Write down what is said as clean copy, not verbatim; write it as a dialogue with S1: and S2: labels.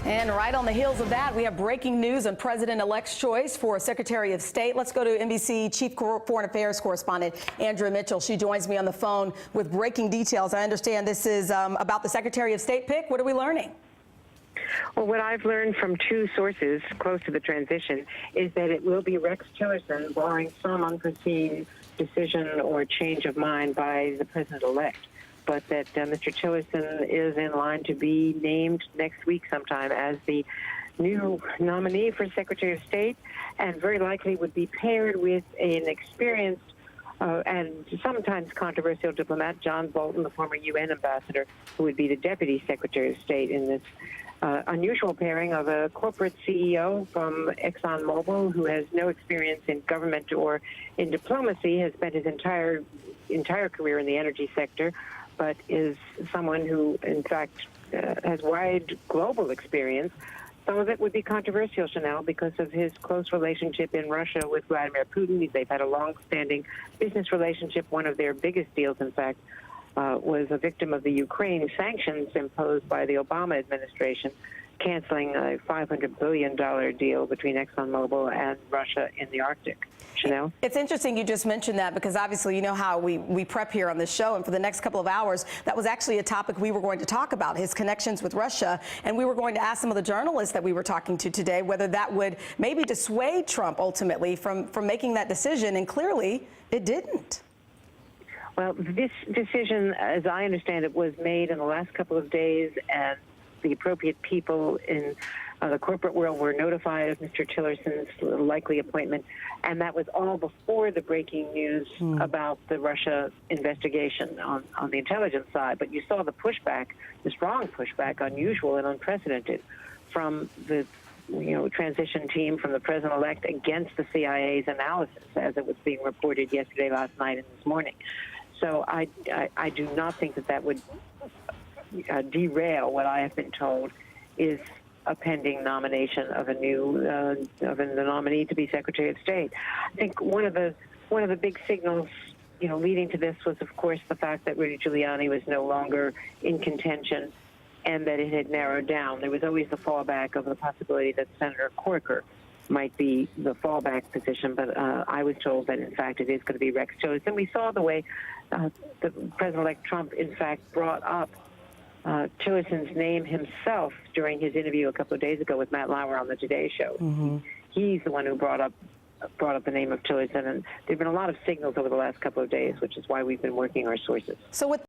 S1: And right on the heels of that, we have breaking news on President-elect's choice for Secretary of State. Let's go to NBC Chief Foreign Affairs Correspondent Andrea Mitchell. She joins me on the phone with breaking details. I understand this is about the Secretary of State pick. What are we learning?
S2: Well, what I've learned from two sources close to the transition is that it will be Rex Tillerson, barring some unforeseen decision or change of mind by the president-elect. But that Mr. Tillerson is in line to be named next week sometime as the new nominee for Secretary of State, and very likely would be paired with an experienced and sometimes controversial diplomat, John Bolton, the former UN ambassador, who would be the Deputy Secretary of State in this unusual pairing of a corporate CEO from ExxonMobil who has no experience in government or in diplomacy, has spent his entire career in the energy sector, but is someone who, in fact, has wide global experience. Some of it would be controversial, Chanel, because of his close relationship in Russia with Vladimir Putin. They've had a long-standing business relationship. One of their biggest deals, in fact, was a victim of the Ukraine sanctions imposed by the Obama administration, canceling a $500 billion deal between ExxonMobil and Russia in the Arctic. Chanel?
S1: It's interesting you just mentioned that, because obviously you know how we prep here on this show, and for the next couple of hours, that was actually a topic we were going to talk about, his connections with Russia, and we were going to ask some of the journalists that we were talking to today whether that would maybe dissuade Trump ultimately from making that decision, and clearly it didn't.
S2: Well, this decision, as I understand it, was made in the last couple of days, and the appropriate people in the corporate world were notified of Mr. Tillerson's likely appointment, and that was all before the breaking news about the Russia investigation on the intelligence side. But you saw the pushback, the strong pushback, unusual and unprecedented, from the transition team, from the president-elect, against the CIA's analysis as it was being reported yesterday, last night, and this morning. So I do not think that would derail what I have been told is a pending nomination of a new the nominee to be Secretary of State. I think one of the big signals, leading to this was, of course, the fact that Rudy Giuliani was no longer in contention, and that it had narrowed down. There was always the fallback of the possibility that Senator Corker might be the fallback position, but I was told that, in fact, it is going to be Rex Tillerson. We saw the way the President-elect Trump, in fact, brought up Tillerson's name himself during his interview a couple of days ago with Matt Lauer on the Today Show. He's the one who brought up the name of Tillerson, and there have been a lot of signals over the last couple of days, which is why we've been working our sources.
S1: So with